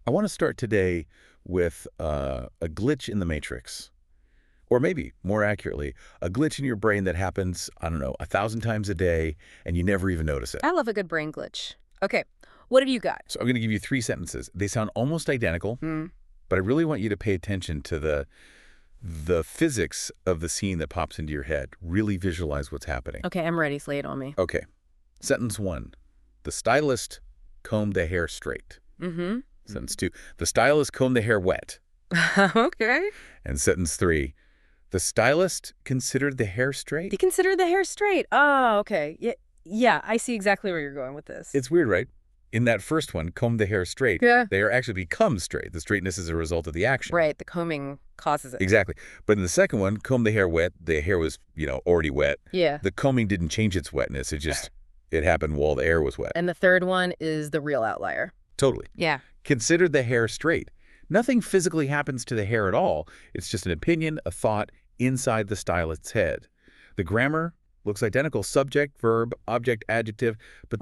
I want to start today with a glitch in the matrix. Or maybe, more accurately, a glitch in your brain that happens, I don't know, 1,000 times a day, and you never even notice it. I love a good brain glitch. Okay, what have you got? So I'm going to give you 3 sentences. They sound almost identical, Hmm. but I really want you to pay attention to the physics of the scene that pops into your head. Really visualize what's happening. Okay, I'm ready. Slay it on me. Okay. Sentence 1. The stylist combed the hair straight. Mm-hmm. Sentence 2. The stylist combed the hair wet. Okay. And sentence 3. The stylist considered the hair straight. They consider the hair straight. Oh, okay. Yeah, I see exactly where you're going with this. It's weird, right? In that first one, comb the hair straight, Yeah. the hair actually becomes straight. The straightness is a result of the action. Right, the combing causes it. Exactly. But in the second one, comb the hair wet, the hair was, already wet. Yeah. The combing didn't change its wetness. It happened while the air was wet. And the third one is the real outlier. Totally. Yeah. Consider the hair straight. Nothing physically happens to the hair at all. It's just an opinion, a thought inside the stylist's head. The grammar looks identical: subject, verb, object, adjective, but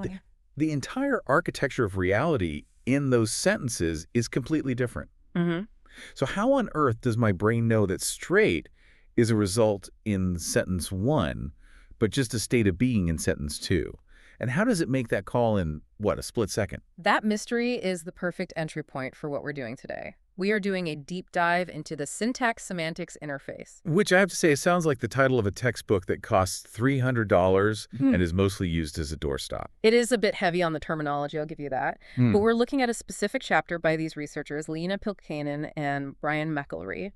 the entire architecture of reality in those sentences is completely different. Mm-hmm. So how on earth does my brain know that straight is a result in sentence 1, but just a state of being in sentence 2? And how does it make that call in, a split second? That mystery is the perfect entry point for what we're doing today. We are doing a deep dive into the syntax-semantics interface. Which I have to say sounds like the title of a textbook that costs $300 and is mostly used as a doorstop. It is a bit heavy on the terminology, I'll give you that. But we're looking at a specific chapter by these researchers, Leena Pilkkanen and Brian McElry.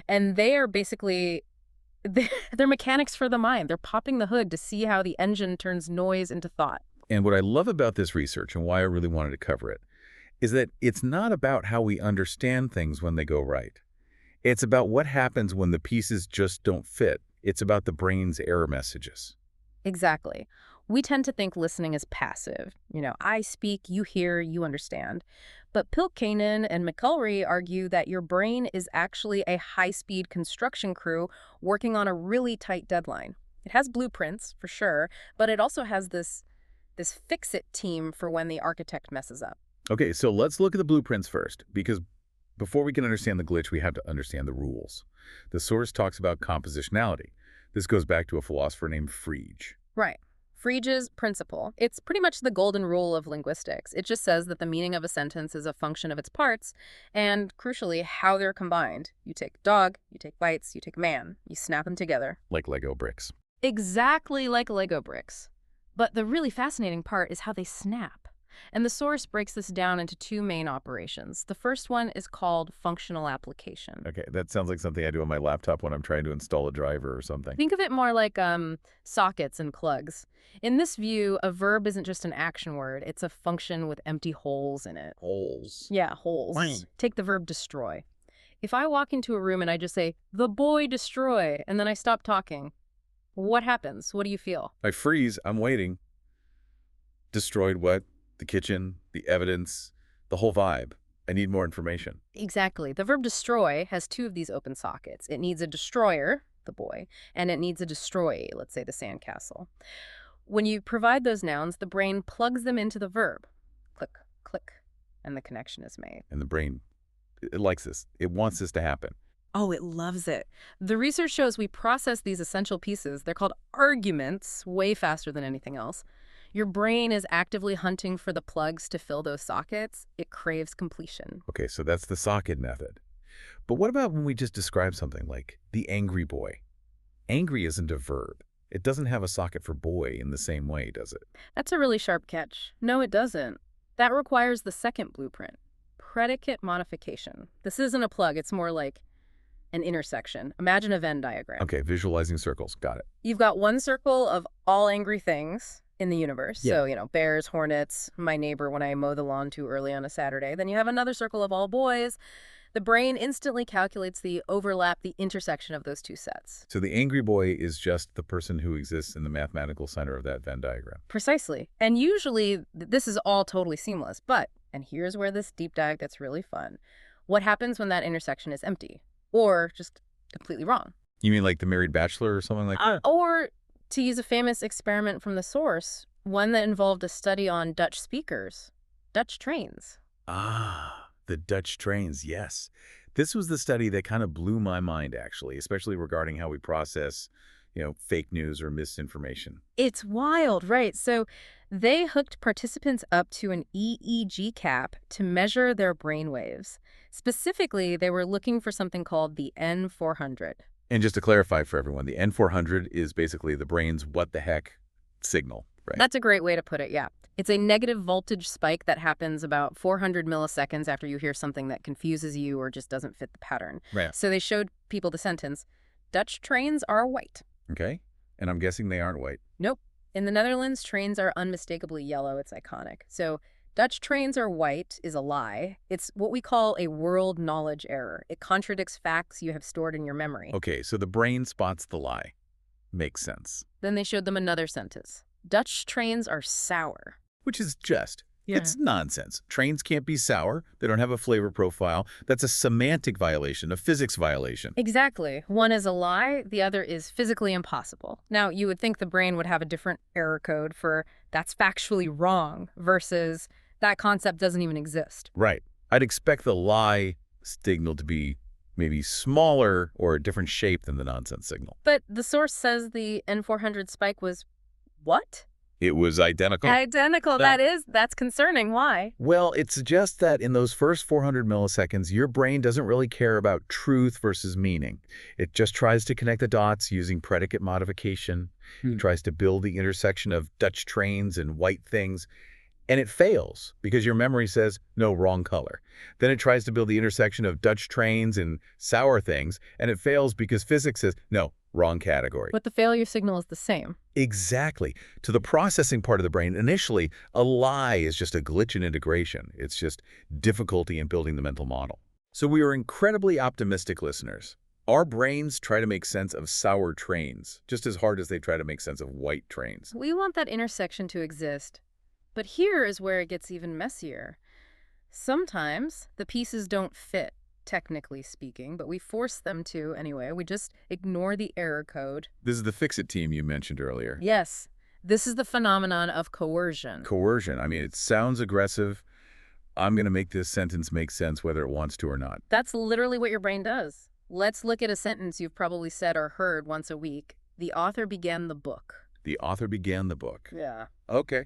And they are basically, they're mechanics for the mind. They're popping the hood to see how the engine turns noise into thought. And what I love about this research and why I really wanted to cover it is that it's not about how we understand things when they go right. It's about what happens when the pieces just don't fit. It's about the brain's error messages. Exactly. We tend to think listening is passive. I speak, you hear, you understand. But Pilkkanen and McElry argue that your brain is actually a high-speed construction crew working on a really tight deadline. It has blueprints, for sure, but it also has this fix-it team for when the architect messes up. Okay, so let's look at the blueprints first, because before we can understand the glitch, we have to understand the rules. The source talks about compositionality. This goes back to a philosopher named Frege. Right. Frege's principle. It's pretty much the golden rule of linguistics. It just says that the meaning of a sentence is a function of its parts, and crucially, how they're combined. You take dog, you take bites, you take man. You snap them together. Like Lego bricks. Exactly like Lego bricks. But the really fascinating part is how they snap. And the source breaks this down into 2 main operations. The first one is called functional application. Okay, that sounds like something I do on my laptop when I'm trying to install a driver or something. Think of it more like sockets and plugs. In this view, a verb isn't just an action word. It's a function with empty holes in it. Holes. Yeah, holes. Right. Take the verb destroy. If I walk into a room and I just say, "The boy destroy," and then I stop talking, what happens? What do you feel? I freeze. I'm waiting. Destroyed what? The kitchen, the evidence, the whole vibe. I need more information. Exactly. The verb destroy has 2 of these open sockets. It needs a destroyer, the boy, and it needs a destroyee, let's say the sandcastle. When you provide those nouns, the brain plugs them into the verb. Click, click, and the connection is made. And the brain, it likes this. It wants this to happen. Oh, it loves it. The research shows we process these essential pieces, they're called arguments, way faster than anything else. Your brain is actively hunting for the plugs to fill those sockets. It craves completion. Okay, so that's the socket method. But what about when we just describe something like the angry boy? Angry isn't a verb. It doesn't have a socket for boy in the same way, does it? That's a really sharp catch. No, it doesn't. That requires the second blueprint, predicate modification. This isn't a plug. It's more like an intersection. Imagine a Venn diagram. Okay, visualizing circles. Got it. You've got one circle of all angry things in the universe. Yeah. So, bears, hornets, my neighbor when I mow the lawn too early on a Saturday. Then you have another circle of all boys. The brain instantly calculates the overlap, the intersection of those 2 sets. So the angry boy is just the person who exists in the mathematical center of that Venn diagram. Precisely. And usually this is all totally seamless. But, and here's where this deep dive gets really fun, what happens when that intersection is empty or just completely wrong? You mean like The Married Bachelor or something like that? Or, to use a famous experiment from the source, one that involved a study on Dutch speakers, Dutch trains. Ah, The Dutch trains, yes. This was the study that kind of blew my mind, actually, especially regarding how we process, fake news or misinformation. It's wild, right? So they hooked participants up to an EEG cap to measure their brain waves. Specifically, they were looking for something called the N400. And just to clarify for everyone, the N400 is basically the brain's what the heck signal, right? That's a great way to put it, yeah. It's a negative voltage spike that happens about 400 milliseconds after you hear something that confuses you or just doesn't fit the pattern. Right. So they showed people the sentence, Dutch trains are white. Okay. And I'm guessing they aren't white. Nope. In the Netherlands, trains are unmistakably yellow. It's iconic. So Dutch trains are white is a lie. It's what we call a world knowledge error. It contradicts facts you have stored in your memory. Okay, so the brain spots the lie. Makes sense. Then they showed them another sentence. Dutch trains are sour. Which is just. Yeah. It's nonsense. Trains can't be sour. They don't have a flavor profile. That's a semantic violation, a physics violation. Exactly. One is a lie, the other is physically impossible. Now, you would think the brain would have a different error code for that's factually wrong versus that concept doesn't even exist. Right. I'd expect the lie signal to be maybe smaller or a different shape than the nonsense signal. But the source says the N400 spike was what? It was identical. Identical, that's concerning. Why? Well, it suggests that in those first 400 milliseconds, your brain doesn't really care about truth versus meaning. It just tries to connect the dots using predicate modification. It tries to build the intersection of Dutch trains and white things. And it fails because your memory says, no, wrong color. Then it tries to build the intersection of Dutch trains and sour things, and it fails because physics says, no, wrong category. But the failure signal is the same. Exactly. To the processing part of the brain, initially, a lie is just a glitch in integration. It's just difficulty in building the mental model. So we are incredibly optimistic listeners. Our brains try to make sense of sour trains, just as hard as they try to make sense of white trains. We want that intersection to exist. But here is where it gets even messier. Sometimes the pieces don't fit, technically speaking, but we force them to anyway. We just ignore the error code. This is the fix-it team you mentioned earlier. Yes, this is the phenomenon of coercion. Coercion. I mean, it sounds aggressive. I'm going to make this sentence make sense whether it wants to or not. That's literally what your brain does. Let's look at a sentence you've probably said or heard once a week. The author began the book. The author began the book. Yeah. Okay.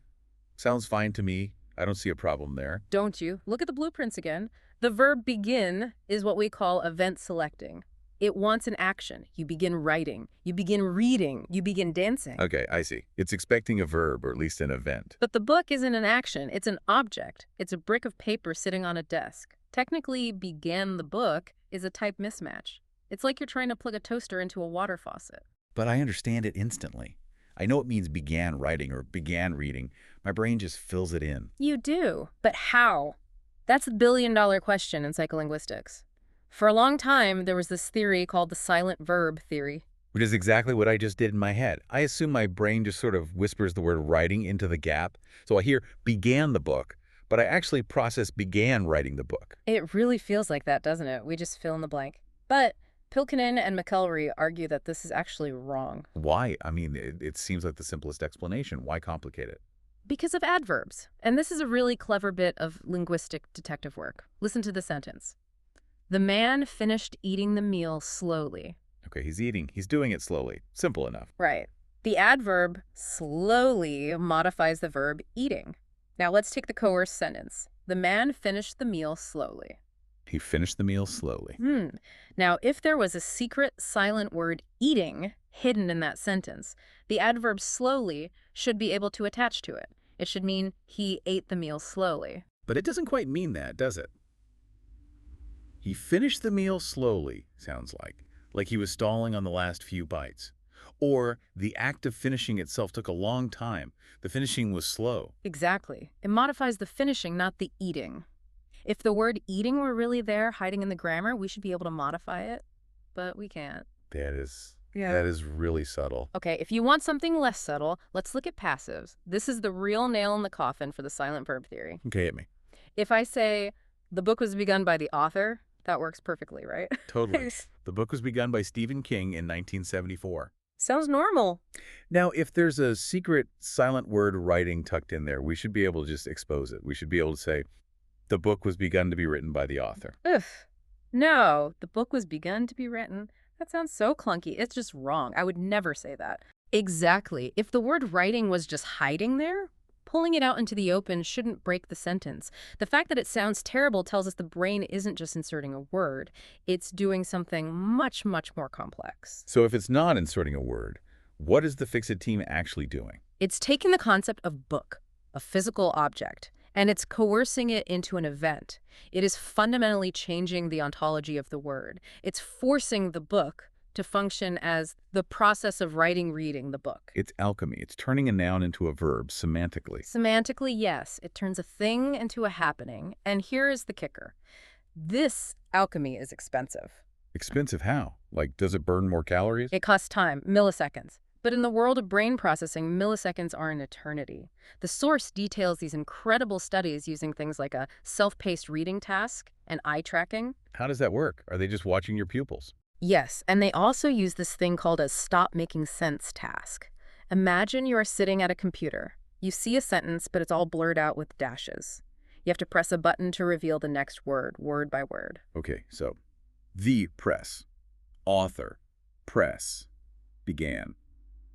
Sounds fine to me. I don't see a problem there. Don't you? Look at the blueprints again. The verb begin is what we call event selecting. It wants an action. You begin writing. You begin reading. You begin dancing. Okay, I see. It's expecting a verb, or at least an event. But the book isn't an action. It's an object. It's a brick of paper sitting on a desk. Technically, began the book is a type mismatch. It's like you're trying to plug a toaster into a water faucet. But I understand it instantly. I know it means began writing or began reading. My brain just fills it in. You do. But how? That's the billion-dollar question in psycholinguistics. For a long time, there was this theory called the silent verb theory. Which is exactly what I just did in my head. I assume my brain just sort of whispers the word writing into the gap. So I hear began the book, but I actually process began writing the book. It really feels like that, doesn't it? We just fill in the blank. But Pilkinen and McElry argue that this is actually wrong. Why? I mean, it seems like the simplest explanation. Why complicate it? Because of adverbs. And this is a really clever bit of linguistic detective work. Listen to the sentence. The man finished eating the meal slowly. Okay, he's eating. He's doing it slowly. Simple enough. Right. The adverb slowly modifies the verb eating. Now let's take the coerced sentence. The man finished the meal slowly. He finished the meal slowly. Now, if there was a secret silent word eating hidden in that sentence, the adverb slowly should be able to attach to it. It should mean he ate the meal slowly. But it doesn't quite mean that, does it? He finished the meal slowly, sounds like he was stalling on the last few bites. Or the act of finishing itself took a long time. The finishing was slow. Exactly. It modifies the finishing, not the eating. If the word eating were really there, hiding in the grammar, we should be able to modify it, but we can't. That is really subtle. Okay, if you want something less subtle, let's look at passives. This is the real nail in the coffin for the silent verb theory. Okay, hit me. If I say, the book was begun by the author, that works perfectly, right? Totally. The book was begun by Stephen King in 1974. Sounds normal. Now, if there's a secret silent word writing tucked in there, we should be able to just expose it. We should be able to say, The book was begun to be written by the author. Ugh. No, the book was begun to be written. That sounds so clunky. It's just wrong. I would never say that. Exactly. If the word writing was just hiding there, pulling it out into the open shouldn't break the sentence. The fact that it sounds terrible tells us the brain isn't just inserting a word. It's doing something much, much more complex. So if it's not inserting a word, what is the Fix-It team actually doing? It's taking the concept of book, a physical object, and it's coercing it into an event. It is fundamentally changing the ontology of the word. It's forcing the book to function as the process of reading the book. It's alchemy. It's turning a noun into a verb semantically. Semantically, yes. It turns a thing into a happening. And here is the kicker. This alchemy is expensive. Expensive how? Like, does it burn more calories? It costs time, milliseconds. But in the world of brain processing, milliseconds are an eternity. The source details these incredible studies using things like a self-paced reading task and eye tracking. How does that work? Are they just watching your pupils? Yes, and they also use this thing called a stop making sense task. Imagine you are sitting at a computer. You see a sentence, but it's all blurred out with dashes. You have to press a button to reveal the next word, word by word. Okay, so the press, author, press, began,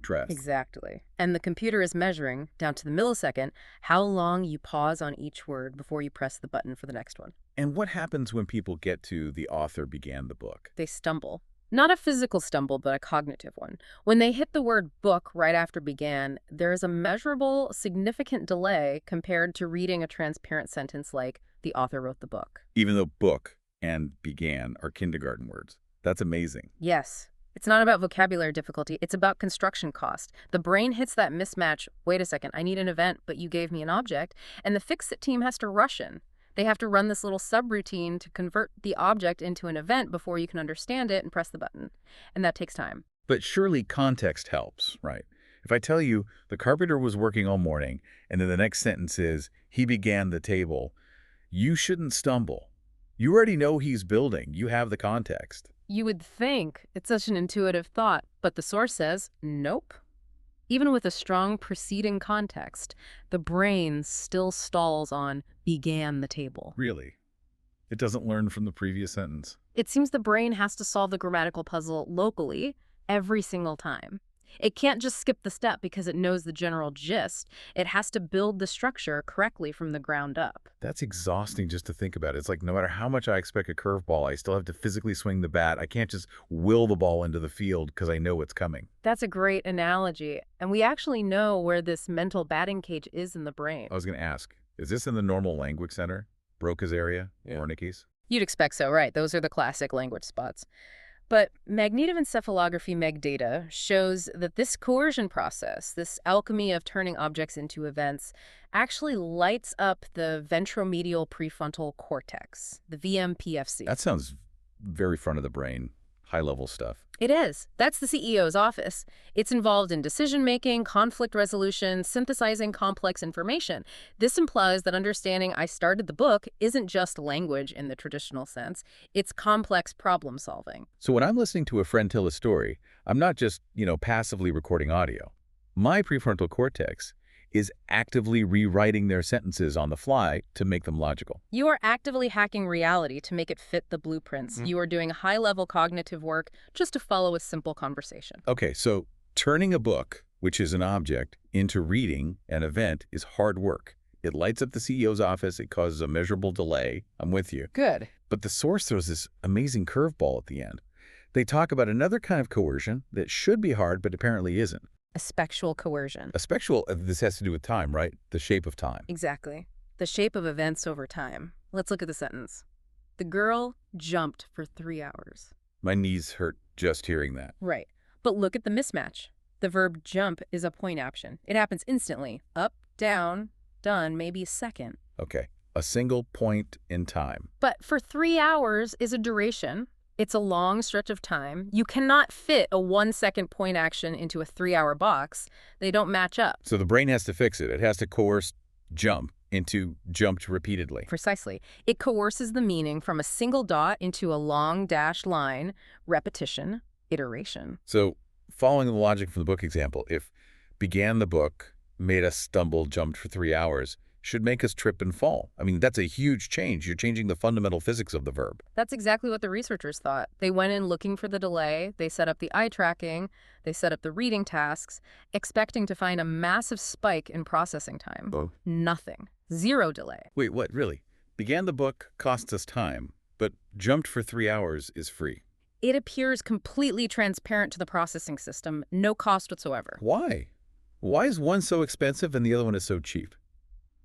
dress. Exactly. And the computer is measuring, down to the millisecond, how long you pause on each word before you press the button for the next one. And what happens when people get to the author began the book? They stumble. Not a physical stumble, but a cognitive one. When they hit the word book right after began, there is a measurable, significant delay compared to reading a transparent sentence like, the author wrote the book. Even though book and began are kindergarten words. That's amazing. Yes. It's not about vocabulary difficulty, it's about construction cost. The brain hits that mismatch, wait a second, I need an event, but you gave me an object, and the Fix-It team has to rush in. They have to run this little subroutine to convert the object into an event before you can understand it and press the button. And that takes time. But surely context helps, right? If I tell you the carpenter was working all morning, and then the next sentence is, he began the table, you shouldn't stumble. You already know he's building. You have the context. You would think it's such an intuitive thought, but the source says, nope. Even with a strong preceding context, the brain still stalls on began the table. Really? It doesn't learn from the previous sentence. It seems the brain has to solve the grammatical puzzle locally every single time. It can't just skip the step because it knows the general gist. It has to build the structure correctly from the ground up. That's exhausting just to think about. It's like no matter how much I expect a curveball, I still have to physically swing the bat. I can't just will the ball into the field because I know it's coming. That's a great analogy. And we actually know where this mental batting cage is in the brain. I was going to ask, is this in the normal language center? Broca's area? Wernicke's? You'd expect so, right? Those are the classic language spots. But magnetoencephalography MEG data shows that this coercion process, this alchemy of turning objects into events, actually lights up the ventromedial prefrontal cortex, the VMPFC. That sounds very front of the brain, high-level stuff. It is. That's the CEO's office. It's involved in decision-making, conflict resolution, synthesizing complex information. This implies that understanding I started the book isn't just language in the traditional sense. It's complex problem-solving. So when I'm listening to a friend tell a story, I'm not just, passively recording audio. My prefrontal cortex is actively rewriting their sentences on the fly to make them logical. You are actively hacking reality to make it fit the blueprints. You are doing high-level cognitive work just to follow a simple conversation. Okay, so turning a book, which is an object, into reading an event is hard work. It lights up the CEO's office. It causes a measurable delay. I'm with you. Good. But the source throws this amazing curveball at the end. They talk about another kind of coercion that should be hard, but apparently isn't. Aspectual coercion. Aspectual, this has to do with time, right? The shape of time. Exactly. The shape of events over time. Let's look at the sentence. The girl jumped for 3 hours. My knees hurt just hearing that. Right. But look at the mismatch. The verb jump is a point action. It happens instantly. Up, down, done, maybe a second. Okay. A single point in time. But for 3 hours is a duration. It's a long stretch of time. You cannot fit a 1-second point action into a 3-hour box. They don't match up. So the brain has to fix it. It has to coerce jump into jumped repeatedly. Precisely. It coerces the meaning from a single dot into a long dashed line, repetition, iteration. So following the logic from the book example, if began the book, made us stumble, jumped for 3 hours, should make us trip and fall. I mean, that's a huge change. You're changing the fundamental physics of the verb. That's exactly what the researchers thought. They went in looking for the delay, they set up the eye tracking, they set up the reading tasks, expecting to find a massive spike in processing time. Oh. Nothing. Zero delay. Wait, what, really? Began the book costs us time, but jumped for 3 hours is free. It appears completely transparent to the processing system, no cost whatsoever. Why? Why is one so expensive and the other one is so cheap?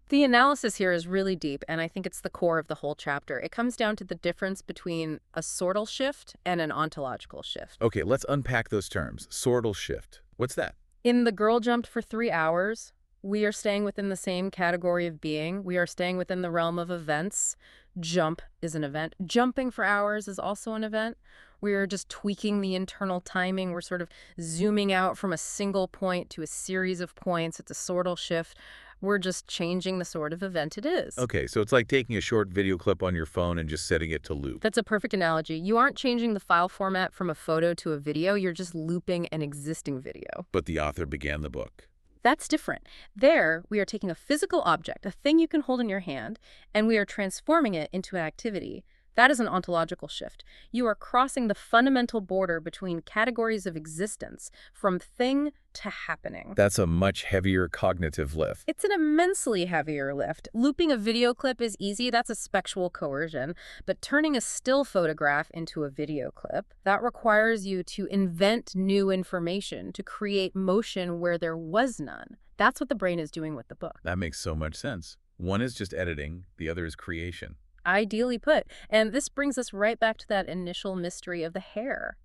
The analysis here is really deep, and I think it's the core of the whole chapter. It comes down to the difference between a sortal shift and an ontological shift. Okay, let's unpack those terms. Sortal shift. What's that? In The Girl Jumped for 3 hours, we are staying within the same category of being. We are staying within the realm of events. Jump is an event. Jumping for hours is also an event. We are just tweaking the internal timing. We're sort of zooming out from a single point to a series of points. It's a sortal shift. We're just changing the sort of event it is. Okay, so it's like taking a short video clip on your phone and just setting it to loop. That's a perfect analogy. You aren't changing the file format from a photo to a video. You're just looping an existing video. But the author began the book. That's different. There, we are taking a physical object, a thing you can hold in your hand, and we are transforming it into an activity. That is an ontological shift. You are crossing the fundamental border between categories of existence, from thing to happening. That's a much heavier cognitive lift. It's an immensely heavier lift. Looping a video clip is easy. That's aspectual coercion. But turning a still photograph into a video clip, that requires you to invent new information, to create motion where there was none. That's what the brain is doing with the book. That makes so much sense. One is just editing, the other is creation. Ideally put. And this brings us right back to that initial mystery of the hair.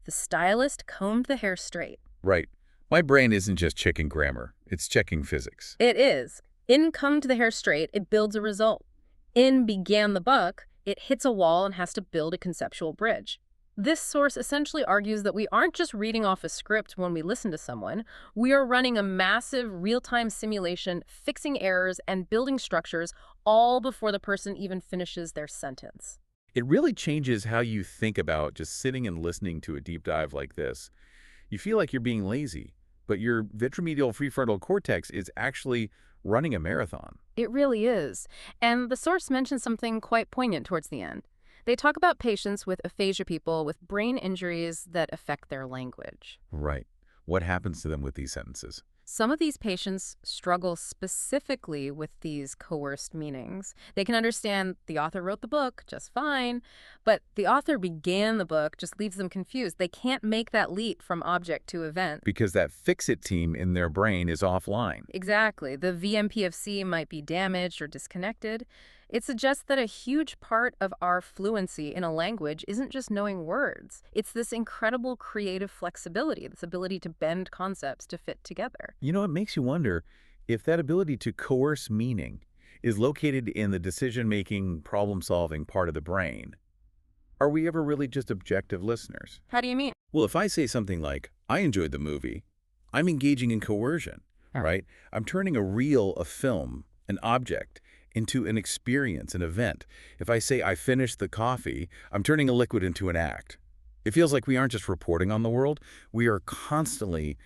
The stylist combed the hair straight. Right. My brain isn't just checking grammar. It's checking physics. It is. In combed the hair straight, it builds a result. In began the book, it hits a wall and has to build a conceptual bridge. This source essentially argues that we aren't just reading off a script when we listen to someone. We are running a massive real-time simulation, fixing errors and building structures all before the person even finishes their sentence. It really changes how you think about just sitting and listening to a deep dive like this. You feel like you're being lazy, but your ventromedial prefrontal cortex is actually running a marathon. It really is. And the source mentions something quite poignant towards the end. They talk about patients with aphasia people with brain injuries that affect their language. Right. What happens to them with these sentences? Some of these patients struggle specifically with these coerced meanings. They can understand the author wrote the book just fine, but the author began the book just leaves them confused. They can't make that leap from object to event. Because that fix-it team in their brain is offline. Exactly. The VMPFC might be damaged or disconnected. It suggests that a huge part of our fluency in a language isn't just knowing words. It's this incredible creative flexibility, this ability to bend concepts to fit together. You know, it makes you wonder if that ability to coerce meaning is located in the decision-making, problem-solving part of the brain. Are we ever really just objective listeners? How do you mean? Well, if I say something like, I enjoyed the movie, I'm engaging in coercion, right? I'm turning a reel, a film, an object, into an experience, an event. If I say I finished the coffee, I'm turning a liquid into an act. It feels like we aren't just reporting on the world, we are constantly,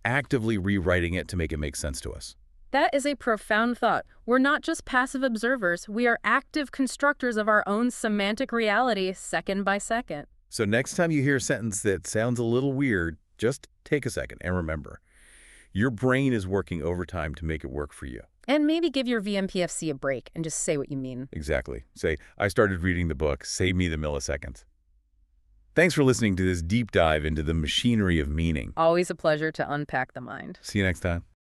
actively rewriting it to make it make sense to us. That is a profound thought. We're not just passive observers, we are active constructors of our own semantic reality second by second. So next time you hear a sentence that sounds a little weird, just take a second and remember, your brain is working overtime to make it work for you. And maybe give your VMPFC a break and just say what you mean. Exactly. Say, I started reading the book, save me the milliseconds. Thanks for listening to this deep dive into the machinery of meaning. Always a pleasure to unpack the mind. See you next time.